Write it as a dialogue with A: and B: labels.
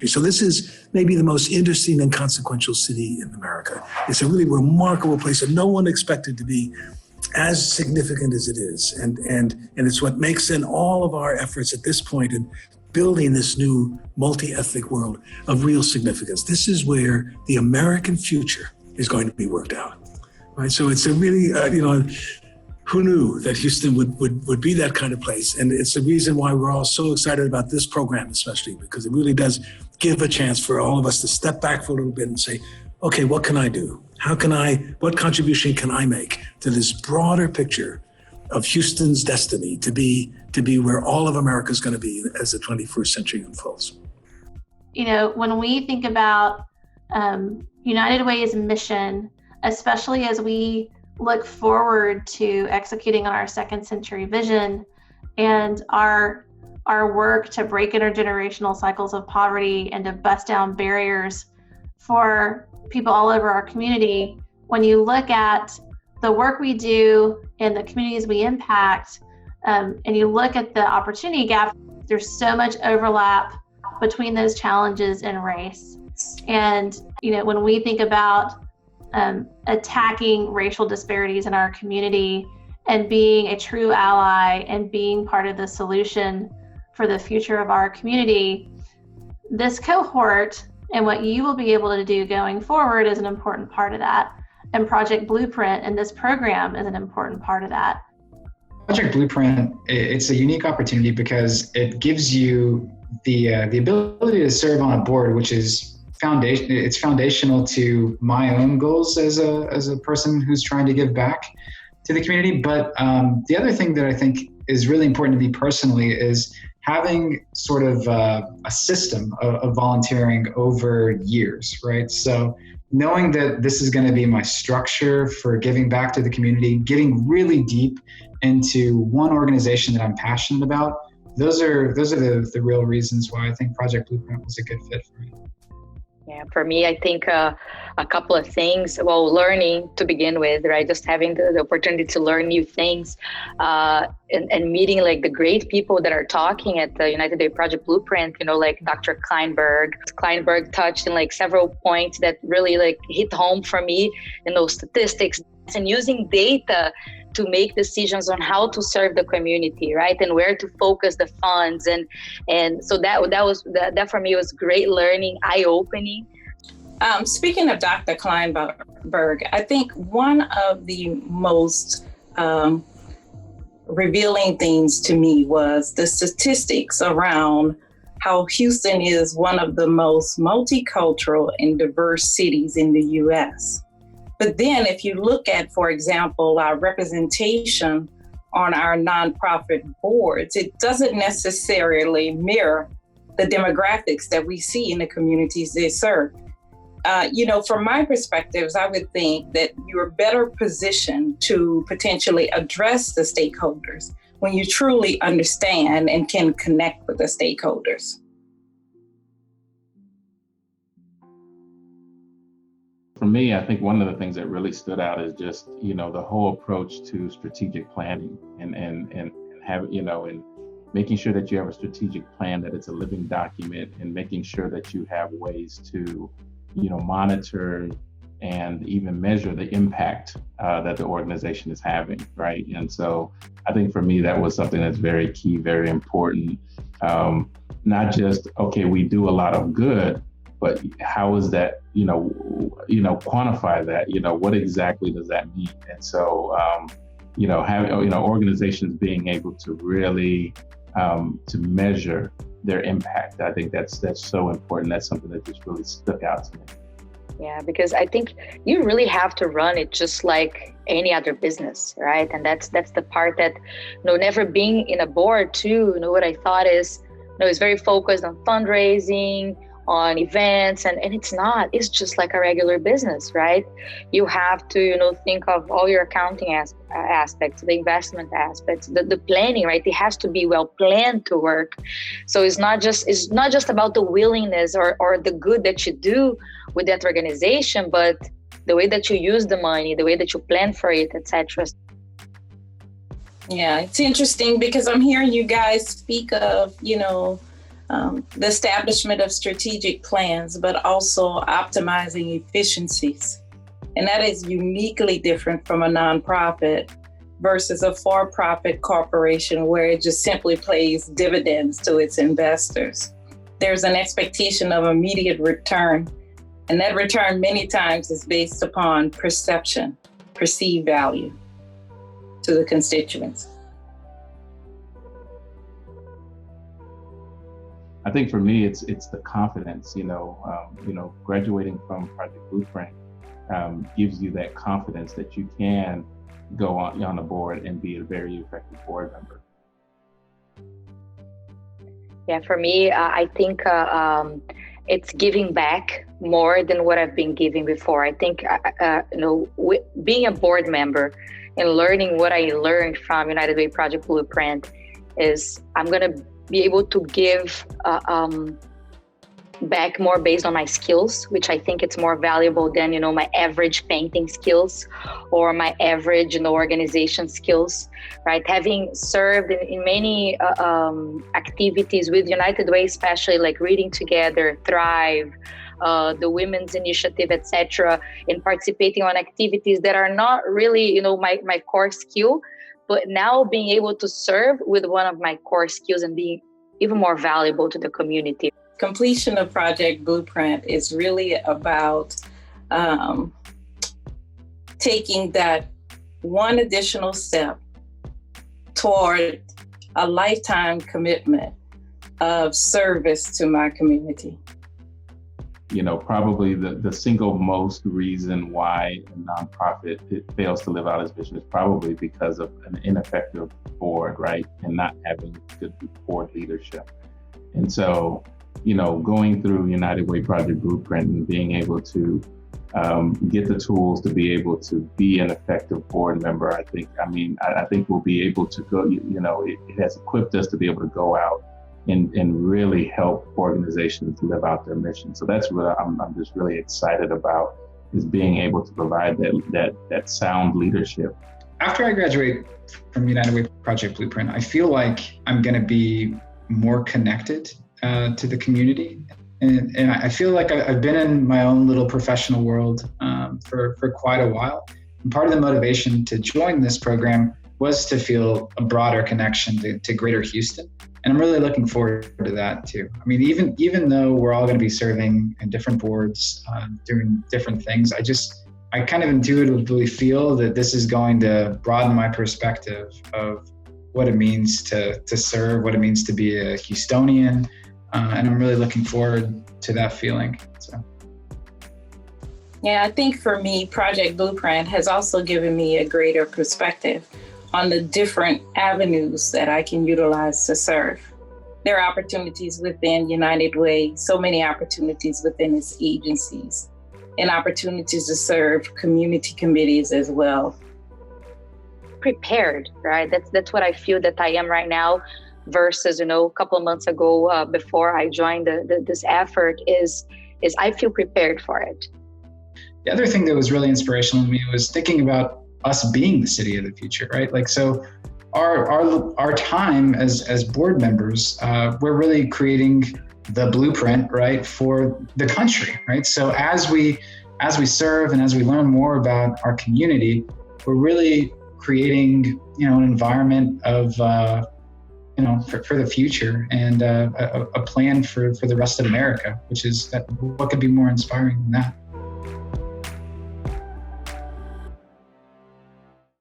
A: So this is maybe the most interesting and consequential city in America. It's a really remarkable place that no one expected to be as significant as it is. And it's what makes in all of our efforts at this point in building this new multi-ethnic world of real significance. This is where the American future is going to be worked out, right? So it's a really, who knew that Houston would be that kind of place? And it's the reason why we're all so excited about this program, especially because it really does give a chance for all of us to step back for a little bit and say, okay, what can I do? What contribution can I make to this broader picture of Houston's destiny to be where all of America is going to be as the 21st century unfolds?
B: When we think about United Way's mission, especially as we look forward to executing on our second century vision and our work to break intergenerational cycles of poverty and to bust down barriers for people all over our community, when you look at the work we do and the communities we impact, and you look at the opportunity gap, there's so much overlap between those challenges and race. And, when we think about attacking racial disparities in our community and being a true ally and being part of the solution for the future of our community, this cohort and what you will be able to do going forward is an important part of that. And Project Blueprint and this program is an important part of that.
C: Project Blueprint, it's a unique opportunity because it gives you the ability to serve on a board, which is foundational to my own goals as a person who's trying to give back to the community. But the other thing that I think is really important to me personally is having sort of a system of volunteering over years, right? So knowing that this is going to be my structure for giving back to the community, getting really deep into one organization that I'm passionate about, those are the real reasons why I think Project Blueprint was a good fit for me.
D: Yeah, for me, I think a couple of things. Well, learning to begin with, right? Just having the opportunity to learn new things and meeting like the great people that are talking at the United Way Project Blueprint, like Dr. Klineberg. Klineberg touched in like several points that really like hit home for me in those statistics and using data to make decisions on how to serve the community, right? And where to focus the funds. And so that for me was great learning, eye-opening.
E: Speaking of Dr. Klineberg, I think one of the most revealing things to me was the statistics around how Houston is one of the most multicultural and diverse cities in the U.S. But then if you look at, for example, our representation on our nonprofit boards, it doesn't necessarily mirror the demographics that we see in the communities they serve. From my perspectives, I would think that you're better positioned to potentially address the stakeholders when you truly understand and can connect with the stakeholders.
F: For me, I think one of the things that really stood out is just, the whole approach to strategic planning and have, and making sure that you have a strategic plan, that it's a living document, and making sure that you have ways to, monitor and even measure the impact that the organization is having, right? And so I think for me, that was something that's very key, very important. Not just, okay, we do a lot of good, but how is that, quantify that, what exactly does that mean? And so, having, organizations being able to really, to measure their impact, I think that's so important. That's something that just really stuck out to me.
D: Yeah, because I think you really have to run it just like any other business, right? And that's the part that, never being in a board too, what I thought is, it's very focused on fundraising, on events, and it's not. It's just like a regular business, right? You have to, think of all your accounting aspects, the investment aspects, the planning, right? It has to be well planned to work. So it's not just about the willingness or the good that you do with that organization, but the way that you use the money, the way that you plan for it, etc.
E: Yeah, it's interesting because I'm hearing you guys speak of, the establishment of strategic plans, but also optimizing efficiencies. And that is uniquely different from a nonprofit versus a for-profit corporation where it just simply pays dividends to its investors. There's an expectation of immediate return, and that return many times is based upon perception, perceived value to the constituents.
F: I think for me, it's the confidence. Graduating from Project Blueprint gives you that confidence that you can go on the board and be a very effective board member.
D: Yeah, for me, I think it's giving back more than what I've been giving before. I think, being a board member and learning what I learned from United Way Project Blueprint is I'm going to be able to give back more based on my skills, which I think it's more valuable than, my average painting skills or my average, organization skills, right? Having served in many activities with United Way, especially like Reading Together, Thrive, the Women's Initiative, etc., and participating on activities that are not really, my core skill, but now being able to serve with one of my core skills and being even more valuable to the community.
E: Completion of Project Blueprint is really about taking that one additional step toward a lifetime commitment of service to my community.
F: Probably the single most reason why a nonprofit fails to live out its vision is probably because of an ineffective board, right? And not having good board leadership. And so, going through United Way Project Blueprint and being able to get the tools to be able to be an effective board member, I think we'll be able to go, it has equipped us to be able to go out and really help organizations live out their mission. So that's what I'm just really excited about, is being able to provide that sound leadership.
C: After I graduate from United Way Project Blueprint, I feel like I'm going to be more connected to the community. And I feel like I've been in my own little professional world for quite a while. And part of the motivation to join this program was to feel a broader connection to Greater Houston. And I'm really looking forward to that too. I mean, even though we're all going to be serving in different boards, doing different things, I kind of intuitively feel that this is going to broaden my perspective of what it means to serve, what it means to be a Houstonian. And I'm really looking forward to that feeling. So.
E: Yeah, I think for me, Project Blueprint has also given me a greater perspective on the different avenues that I can utilize to serve. There are opportunities within United Way, so many opportunities within its agencies, and opportunities to serve community committees as well.
D: Prepared, right? That's what I feel that I am right now versus, a couple of months ago before I joined this effort is I feel prepared for it.
C: The other thing that was really inspirational to me was thinking about us being the city of the future, right? Like, so our time as board members, we're really creating the blueprint, right, for the country, right? So as we serve and as we learn more about our community, we're really creating, an environment of, for the future and a plan for the rest of America, which is what could be more inspiring than that.